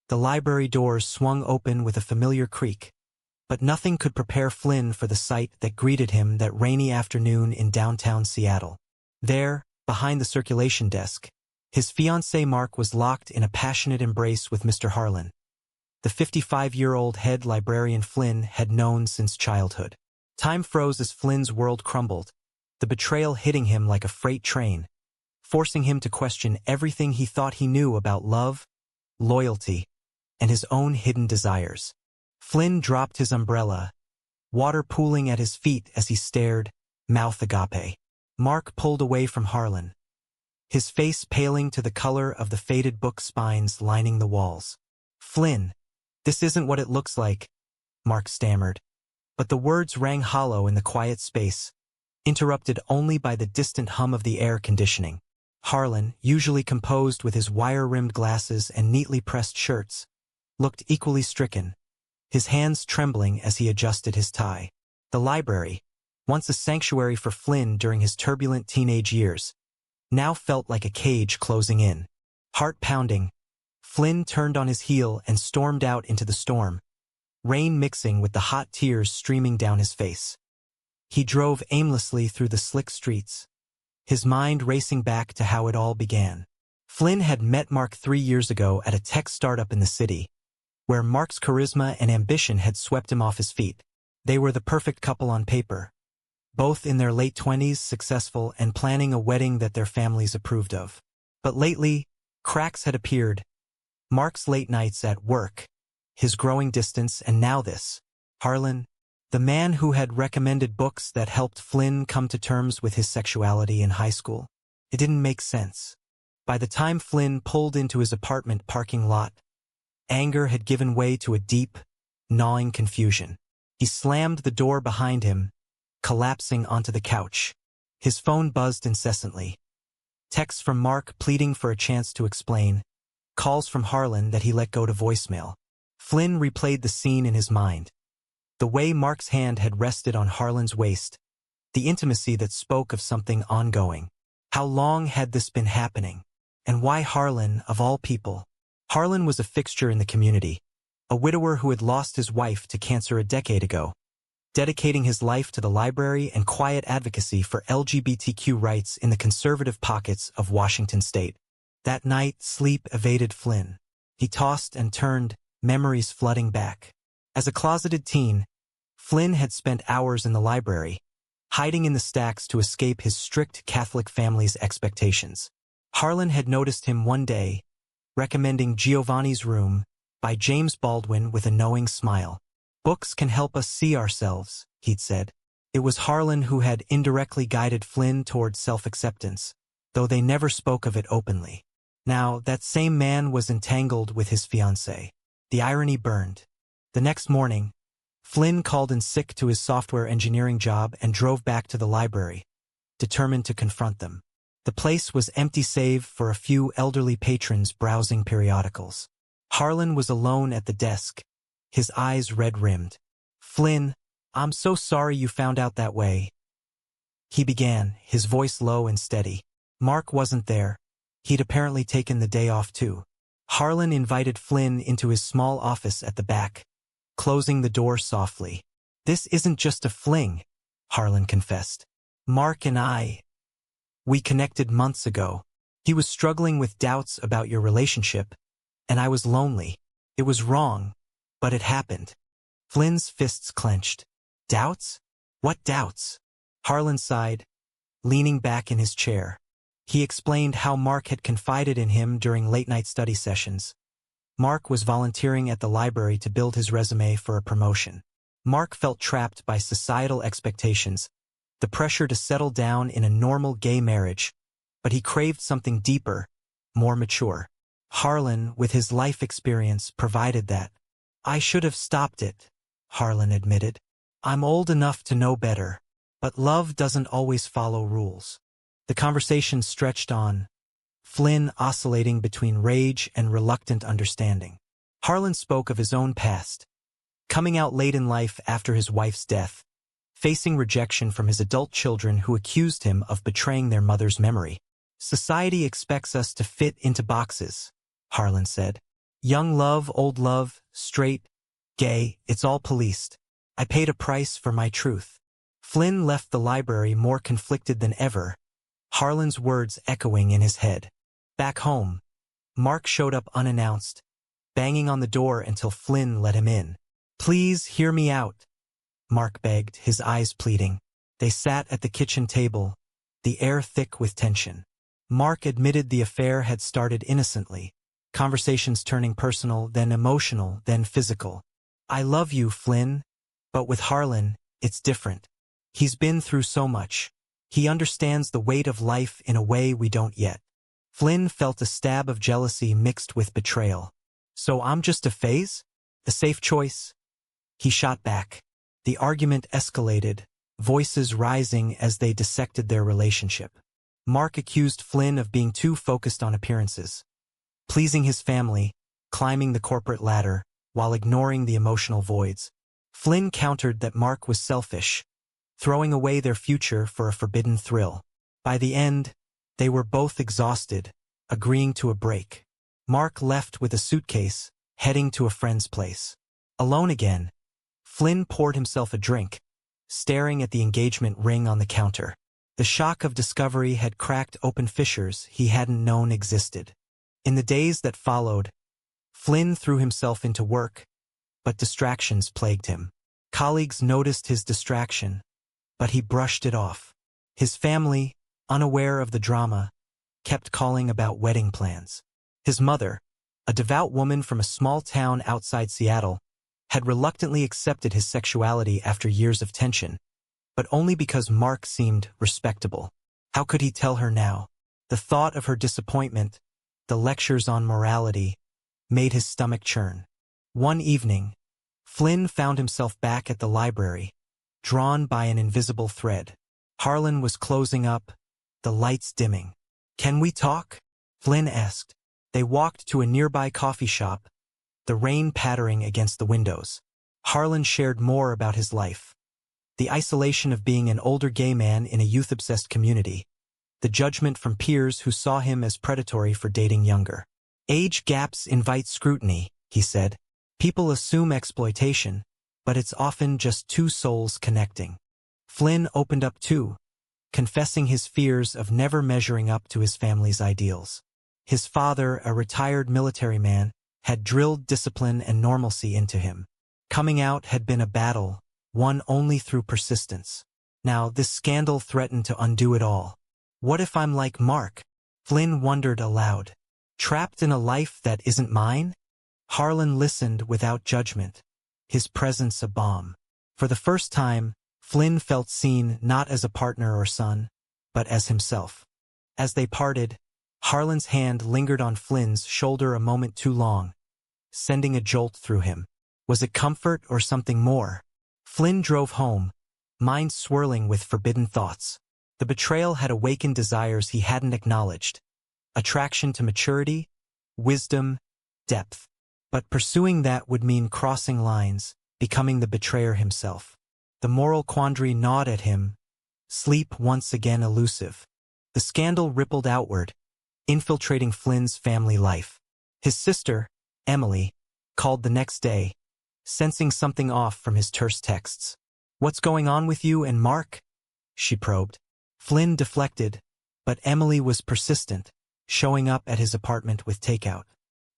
The library doors swung open with a familiar creak, but nothing could prepare Flynn for the sight that greeted him that rainy afternoon in downtown Seattle. There, behind the circulation desk, his fiancée Mark was locked in a passionate embrace with Mr. Harlan, the 55-year-old head librarian Flynn had known since childhood. Time froze as Flynn's world crumbled, the betrayal hitting him like a freight train, forcing him to question everything he thought he knew about love, loyalty, and his own hidden desires. Flynn dropped his umbrella, water pooling at his feet as he stared, mouth agape. Mark pulled away from Harlan, his face paling to the color of the faded book spines lining the walls. "Flynn, this isn't what it looks like," Mark stammered. But the words rang hollow in the quiet space, interrupted only by the distant hum of the air conditioning. Harlan, usually composed with his wire-rimmed glasses and neatly pressed shirts, looked equally stricken, his hands trembling as he adjusted his tie. The library, once a sanctuary for Flynn during his turbulent teenage years, now felt like a cage closing in. Heart pounding, Flynn turned on his heel and stormed out into the storm, rain mixing with the hot tears streaming down his face. He drove aimlessly through the slick streets, his mind racing back to how it all began. Flynn had met Mark 3 years ago at a tech startup in the city, where Mark's charisma and ambition had swept him off his feet. They were the perfect couple on paper, both in their late 20s, successful and planning a wedding that their families approved of. But lately, cracks had appeared. Mark's late nights at work, his growing distance, and now this. Harlan, the man who had recommended books that helped Flynn come to terms with his sexuality in high school. It didn't make sense. By the time Flynn pulled into his apartment parking lot, anger had given way to a deep, gnawing confusion. He slammed the door behind him, collapsing onto the couch. His phone buzzed incessantly. Texts from Mark pleading for a chance to explain, calls from Harlan that he let go to voicemail. Flynn replayed the scene in his mind. The way Mark's hand had rested on Harlan's waist, the intimacy that spoke of something ongoing. How long had this been happening? And why Harlan, of all people? Harlan was a fixture in the community, a widower who had lost his wife to cancer a decade ago, dedicating his life to the library and quiet advocacy for LGBTQ rights in the conservative pockets of Washington state. That night, sleep evaded Flynn. He tossed and turned, memories flooding back. As a closeted teen, Flynn had spent hours in the library, hiding in the stacks to escape his strict Catholic family's expectations. Harlan had noticed him one day, recommending Giovanni's Room by James Baldwin with a knowing smile. "Books can help us see ourselves," he'd said. It was Harlan who had indirectly guided Flynn toward self-acceptance, though they never spoke of it openly. Now, that same man was entangled with his fiancée. The irony burned. The next morning, Flynn called in sick to his software engineering job and drove back to the library, determined to confront them. The place was empty save for a few elderly patrons browsing periodicals. Harlan was alone at the desk, his eyes red-rimmed. "Flynn, I'm so sorry you found out that way," he began, his voice low and steady. Mark wasn't there. He'd apparently taken the day off too. Harlan invited Flynn into his small office at the back, closing the door softly. "This isn't just a fling," Harlan confessed. "Mark and we connected months ago. He was struggling with doubts about your relationship, and I was lonely. It was wrong, but it happened." Flynn's fists clenched. "Doubts? What doubts?" Harlan sighed, leaning back in his chair. He explained how Mark had confided in him during late-night study sessions. Mark was volunteering at the library to build his resume for a promotion. Mark felt trapped by societal expectations, the pressure to settle down in a normal gay marriage, but he craved something deeper, more mature. Harlan, with his life experience, provided that. "I should have stopped it," Harlan admitted. "I'm old enough to know better, but love doesn't always follow rules." The conversation stretched on, Flynn oscillating between rage and reluctant understanding. Harlan spoke of his own past, coming out late in life after his wife's death, facing rejection from his adult children who accused him of betraying their mother's memory. "Society expects us to fit into boxes," Harlan said. Young love, old love, straight, gay, it's all policed. I paid a price for my truth. Flynn left the library more conflicted than ever, Harlan's words echoing in his head. Back home, Mark showed up unannounced, banging on the door until Flynn let him in. Please hear me out, Mark begged, his eyes pleading. They sat at the kitchen table, the air thick with tension. Mark admitted the affair had started innocently, conversations turning personal, then emotional, then physical. I love you, Flynn, but with Harlan, it's different. He's been through so much. He understands the weight of life in a way we don't yet. Flynn felt a stab of jealousy mixed with betrayal. So I'm just a phase? A safe choice? He shot back. The argument escalated, voices rising as they dissected their relationship. Mark accused Flynn of being too focused on appearances, pleasing his family, climbing the corporate ladder, while ignoring the emotional voids. Flynn countered that Mark was selfish, throwing away their future for a forbidden thrill. By the end, they were both exhausted, agreeing to a break. Mark left with a suitcase, heading to a friend's place. Alone again, Flynn poured himself a drink, staring at the engagement ring on the counter. The shock of discovery had cracked open fissures he hadn't known existed. In the days that followed, Flynn threw himself into work, but distractions plagued him. Colleagues noticed his distraction, but he brushed it off. His family, unaware of the drama, kept calling about wedding plans. His mother, a devout woman from a small town outside Seattle, had reluctantly accepted his sexuality after years of tension, but only because Mark seemed respectable. How could he tell her now? The thought of her disappointment, the lectures on morality, made his stomach churn. One evening, Flynn found himself back at the library, drawn by an invisible thread. Harlan was closing up, the lights dimming. Can we talk? Flynn asked. They walked to a nearby coffee shop, the rain pattering against the windows. Harlan shared more about his life. The isolation of being an older gay man in a youth-obsessed community. The judgment from peers who saw him as predatory for dating younger. Age gaps invite scrutiny, he said. People assume exploitation, but it's often just two souls connecting. Flynn opened up too, confessing his fears of never measuring up to his family's ideals. His father, a retired military man, had drilled discipline and normalcy into him. Coming out had been a battle, won only through persistence. Now this scandal threatened to undo it all. What if I'm like Mark? Flynn wondered aloud. Trapped in a life that isn't mine? Harlan listened without judgment, his presence a balm. For the first time, Flynn felt seen not as a partner or son, but as himself. As they parted, Harlan's hand lingered on Flynn's shoulder a moment too long, sending a jolt through him. Was it comfort or something more? Flynn drove home, mind swirling with forbidden thoughts. The betrayal had awakened desires he hadn't acknowledged. Attraction to maturity, wisdom, depth. But pursuing that would mean crossing lines, becoming the betrayer himself. The moral quandary gnawed at him, sleep once again elusive. The scandal rippled outward, infiltrating Flynn's family life. His sister, Emily, called the next day, sensing something off from his terse texts. What's going on with you and Mark? She probed. Flynn deflected, but Emily was persistent, showing up at his apartment with takeout.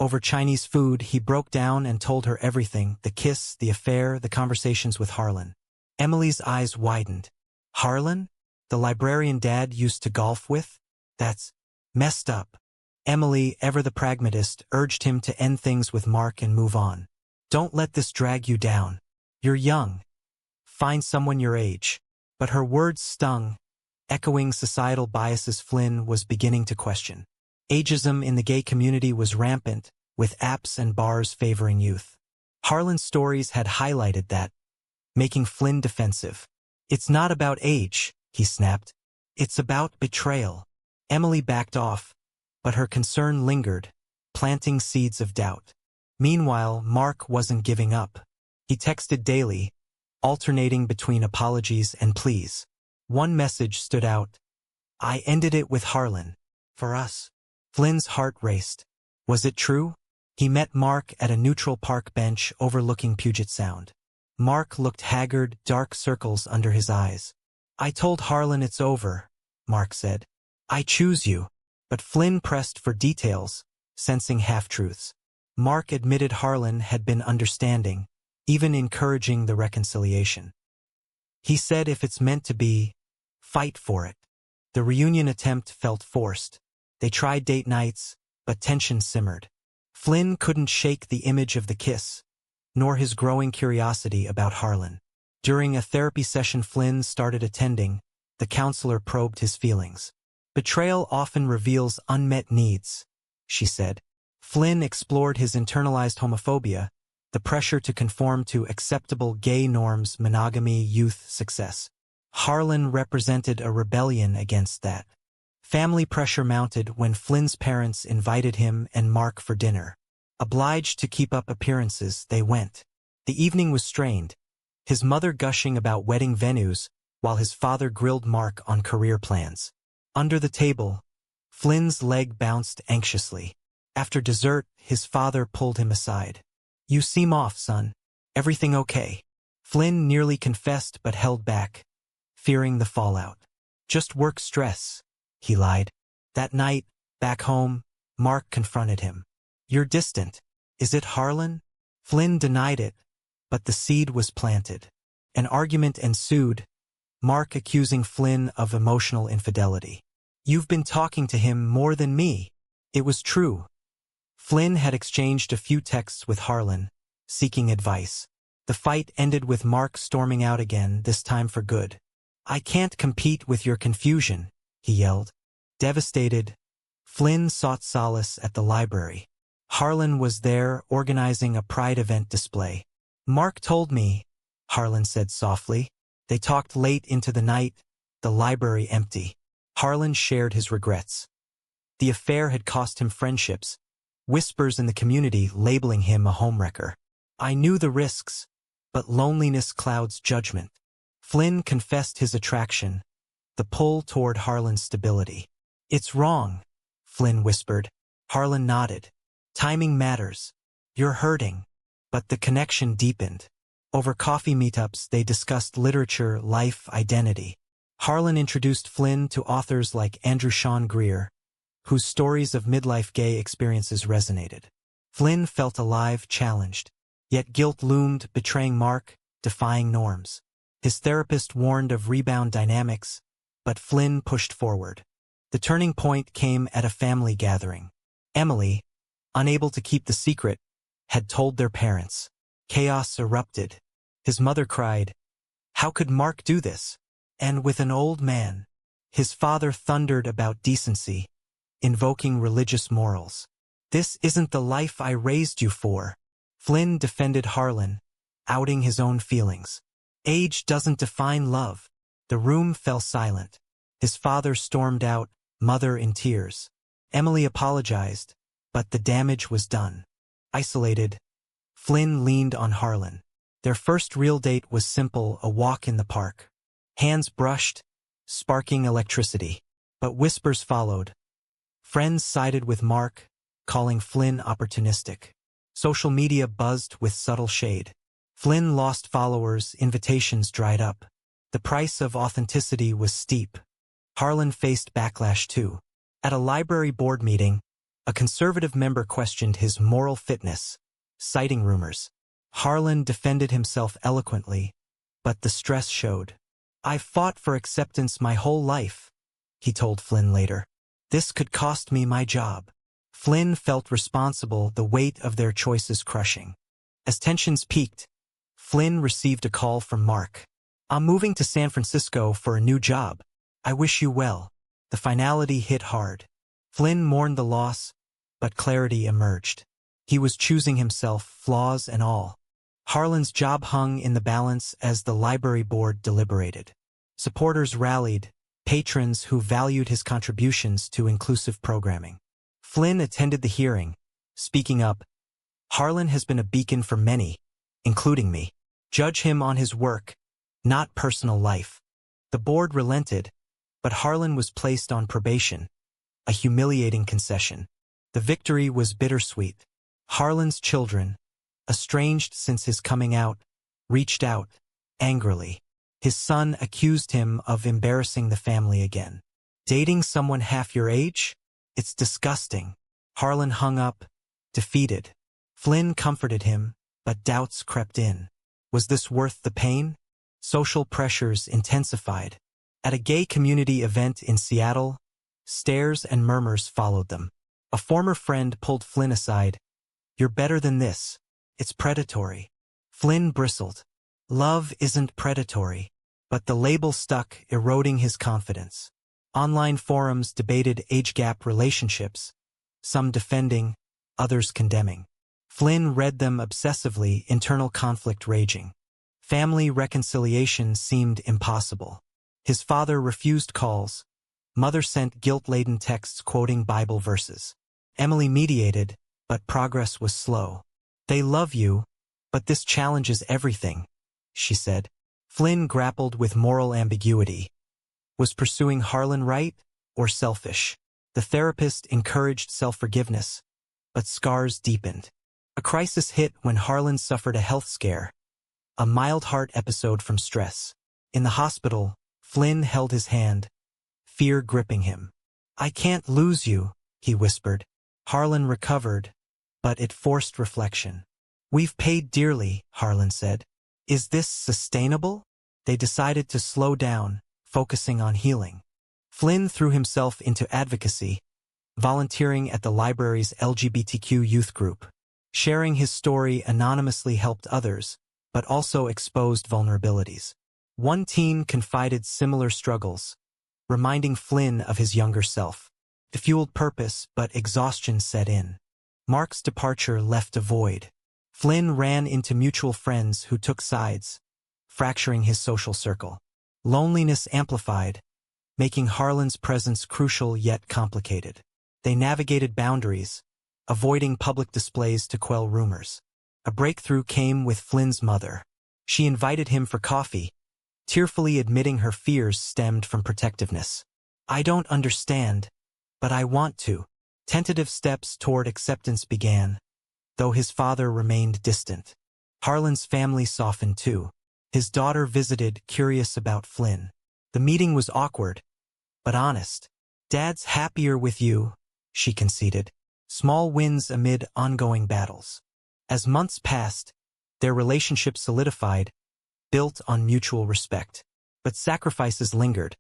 Over Chinese food, he broke down and told her everything, the kiss, the affair, the conversations with Harlan. Emily's eyes widened. Harlan? The librarian Dad used to golf with? That's messed up. Emily, ever the pragmatist, urged him to end things with Mark and move on. Don't let this drag you down. You're young. Find someone your age. But her words stung, echoing societal biases Flynn was beginning to question. Ageism in the gay community was rampant, with apps and bars favoring youth. Harlan's stories had highlighted that, making Flynn defensive. It's not about age, he snapped. It's about betrayal. Emily backed off, but her concern lingered, planting seeds of doubt. Meanwhile, Mark wasn't giving up. He texted daily, alternating between apologies and pleas. One message stood out. I ended it with Harlan. For us. Flynn's heart raced. Was it true? He met Mark at a neutral park bench overlooking Puget Sound. Mark looked haggard, dark circles under his eyes. "I told Harlan it's over," Mark said. "I choose you." But Flynn pressed for details, sensing half-truths. Mark admitted Harlan had been understanding, even encouraging the reconciliation. He said if it's meant to be, fight for it. The reunion attempt felt forced. They tried date nights, but tension simmered. Flynn couldn't shake the image of the kiss, nor his growing curiosity about Harlan. During a therapy session Flynn started attending, the counselor probed his feelings. "Betrayal often reveals unmet needs," she said. Flynn explored his internalized homophobia, the pressure to conform to acceptable gay norms, monogamy, youth, success. Harlan represented a rebellion against that. Family pressure mounted when Flynn's parents invited him and Mark for dinner. Obliged to keep up appearances, they went. The evening was strained, his mother gushing about wedding venues, while his father grilled Mark on career plans. Under the table, Flynn's leg bounced anxiously. After dessert, his father pulled him aside. "You seem off, son. Everything okay?" Flynn nearly confessed but held back, fearing the fallout. "Just work stress," he lied. That night, back home, Mark confronted him. "You're distant. Is it Harlan?" Flynn denied it, but the seed was planted. An argument ensued, Mark accusing Flynn of emotional infidelity. "You've been talking to him more than me." It was true. Flynn had exchanged a few texts with Harlan, seeking advice. The fight ended with Mark storming out again, this time for good. "I can't compete with your confusion," he yelled. Devastated, Flynn sought solace at the library. Harlan was there organizing a Pride event display. "Mark told me," Harlan said softly. They talked late into the night, the library empty. Harlan shared his regrets. The affair had cost him friendships, whispers in the community labeling him a homewrecker. "I knew the risks, but loneliness clouds judgment." Flynn confessed his attraction, the pull toward Harlan's stability. "It's wrong," Flynn whispered. Harlan nodded. "Timing matters. You're hurting." But the connection deepened. Over coffee meetups, they discussed literature, life, identity. Harlan introduced Flynn to authors like Andrew Sean Greer, whose stories of midlife gay experiences resonated. Flynn felt alive, challenged. Yet guilt loomed, betraying Mark, defying norms. His therapist warned of rebound dynamics, but Flynn pushed forward. The turning point came at a family gathering. Emily, unable to keep the secret, had told their parents. Chaos erupted. His mother cried, "How could Mark do this?" And with an old man, his father thundered about decency, invoking religious morals. "This isn't the life I raised you for." Flynn defended Harlan, outing his own feelings. "Age doesn't define love." The room fell silent. His father stormed out, mother in tears. Emily apologized, but the damage was done. Isolated, Flynn leaned on Harlan. Their first real date was simple, a walk in the park. Hands brushed, sparking electricity. But whispers followed. Friends sided with Mark, calling Flynn opportunistic. Social media buzzed with subtle shade. Flynn lost followers, invitations dried up. The price of authenticity was steep. Harlan faced backlash too. At a library board meeting, a conservative member questioned his moral fitness, citing rumors. Harlan defended himself eloquently, but the stress showed. "I've fought for acceptance my whole life," he told Flynn later. "This could cost me my job." Flynn felt responsible, the weight of their choices crushing. As tensions peaked, Flynn received a call from Mark. "I'm moving to San Francisco for a new job. I wish you well." The finality hit hard. Flynn mourned the loss, but clarity emerged. He was choosing himself, flaws and all. Harlan's job hung in the balance as the library board deliberated. Supporters rallied, patrons who valued his contributions to inclusive programming. Flynn attended the hearing, speaking up, "Harlan has been a beacon for many, including me. Judge him on his work, not personal life." The board relented, but Harlan was placed on probation, a humiliating concession. The victory was bittersweet. Harlan's children, estranged since his coming out, reached out, angrily. His son accused him of embarrassing the family again. Dating someone half your age? It's disgusting. Harlan hung up, defeated. Flynn comforted him, but doubts crept in. Was this worth the pain? Social pressures intensified. At a gay community event in Seattle, stares and murmurs followed them. A former friend pulled Flynn aside. "You're better than this. It's predatory." Flynn bristled. Love isn't predatory. But the label stuck, eroding his confidence. Online forums debated age gap relationships, some defending, others condemning. Flynn read them obsessively, internal conflict raging. Family reconciliation seemed impossible. His father refused calls. Mother sent guilt-laden texts quoting Bible verses. Emily mediated, but progress was slow. "They love you, but this challenges everything," she said. Flynn grappled with moral ambiguity. Was pursuing Harlan right or selfish? The therapist encouraged self-forgiveness, but scars deepened. A crisis hit when Harlan suffered a health scare, a mild heart episode from stress. In the hospital, Flynn held his hand, fear gripping him. "I can't lose you," he whispered. Harlan recovered, but it forced reflection. "We've paid dearly," Harlan said. "Is this sustainable?" They decided to slow down, focusing on healing. Flynn threw himself into advocacy, volunteering at the library's LGBTQ youth group. Sharing his story anonymously helped others, but also exposed vulnerabilities. One teen confided similar struggles, reminding Flynn of his younger self. It fueled purpose, but exhaustion set in. Mark's departure left a void. Flynn ran into mutual friends who took sides, fracturing his social circle. Loneliness amplified, making Harlan's presence crucial yet complicated. They navigated boundaries, avoiding public displays to quell rumors. A breakthrough came with Flynn's mother. She invited him for coffee, tearfully admitting her fears stemmed from protectiveness. "I don't understand, but I want to." Tentative steps toward acceptance began, though his father remained distant. Harlan's family softened too. His daughter visited, curious about Flynn. The meeting was awkward, but honest. "Dad's happier with you," she conceded. Small wins amid ongoing battles. As months passed, their relationship solidified, built on mutual respect. But sacrifices lingered.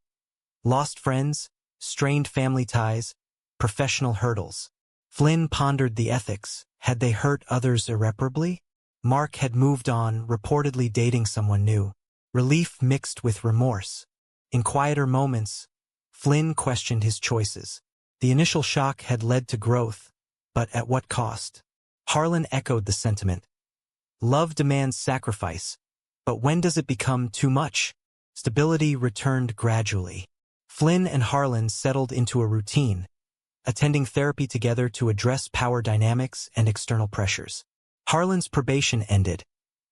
Lost friends, strained family ties, professional hurdles. Flynn pondered the ethics. Had they hurt others irreparably? Mark had moved on, reportedly dating someone new. Relief mixed with remorse. In quieter moments, Flynn questioned his choices. The initial shock had led to growth, but at what cost? Harlan echoed the sentiment. Love demands sacrifice, but when does it become too much? Stability returned gradually. Flynn and Harlan settled into a routine, attending therapy together to address power dynamics and external pressures. Harlan's probation ended,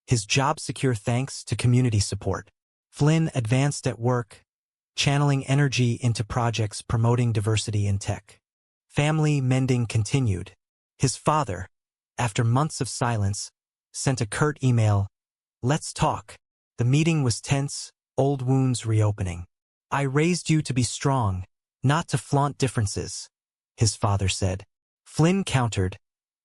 his job secure thanks to community support. Flynn advanced at work, channeling energy into projects promoting diversity in tech. Family mending continued. His father, after months of silence, sent a curt email, "Let's talk." The meeting was tense, old wounds reopening. "I raised you to be strong, not to flaunt differences," his father said. Flynn countered,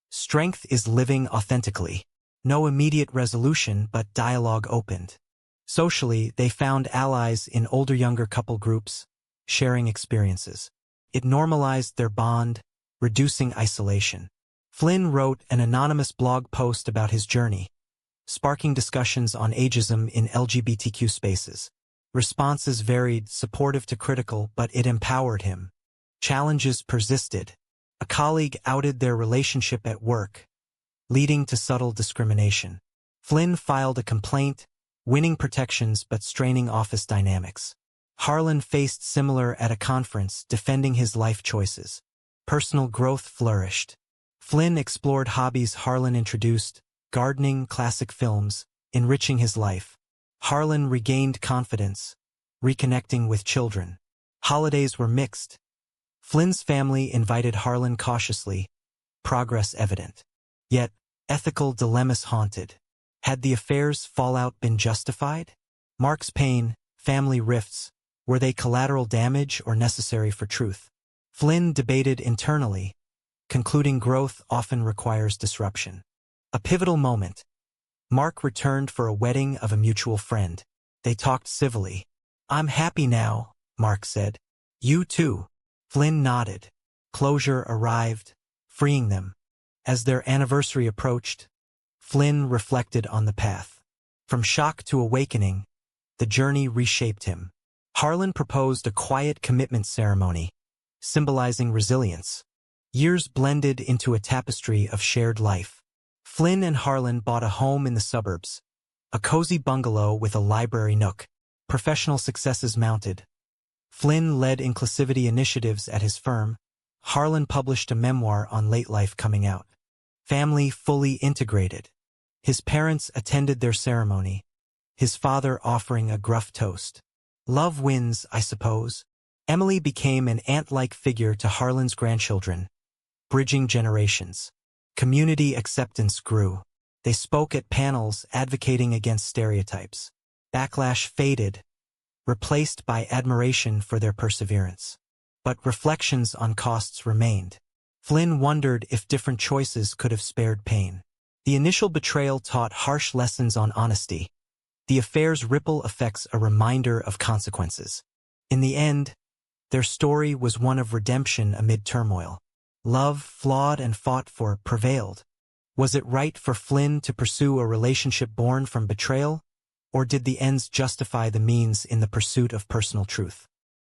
"Strength is living authentically." No immediate resolution, but dialogue opened. Socially, they found allies in older-younger couple groups, sharing experiences. It normalized their bond, reducing isolation. Flynn wrote an anonymous blog post about his journey, sparking discussions on ageism in LGBTQ spaces. Responses varied, supportive to critical, but it empowered him. Challenges persisted. A colleague outed their relationship at work, leading to subtle discrimination. Flynn filed a complaint, winning protections but straining office dynamics. Harlan faced similar at a conference, defending his life choices. Personal growth flourished. Flynn explored hobbies Harlan introduced, gardening, classic films, enriching his life. Harlan regained confidence, reconnecting with children. Holidays were mixed. Flynn's family invited Harlan cautiously, progress evident. Yet, ethical dilemmas haunted. Had the affair's fallout been justified? Mark's pain, family rifts, were they collateral damage or necessary for truth? Flynn debated internally, concluding growth often requires disruption. A pivotal moment. Mark returned for a wedding of a mutual friend. They talked civilly. "I'm happy now," Mark said. "You too." Flynn nodded. Closure arrived, freeing them. As their anniversary approached, Flynn reflected on the path. From shock to awakening, the journey reshaped him. Harlan proposed a quiet commitment ceremony, symbolizing resilience. Years blended into a tapestry of shared life. Flynn and Harlan bought a home in the suburbs, a cozy bungalow with a library nook. Professional successes mounted. Flynn led inclusivity initiatives at his firm. Harlan published a memoir on late life coming out. Family fully integrated. His parents attended their ceremony, his father offering a gruff toast. Love wins, I suppose. Emily became an aunt-like figure to Harlan's grandchildren, bridging generations. Community acceptance grew. They spoke at panels advocating against stereotypes. Backlash faded, replaced by admiration for their perseverance. But reflections on costs remained. Flynn wondered if different choices could have spared pain. The initial betrayal taught harsh lessons on honesty. The affair's ripple effects a reminder of consequences. In the end, their story was one of redemption amid turmoil. Love, flawed and fought for, prevailed. Was it right for Flynn to pursue a relationship born from betrayal, or did the ends justify the means in the pursuit of personal truth?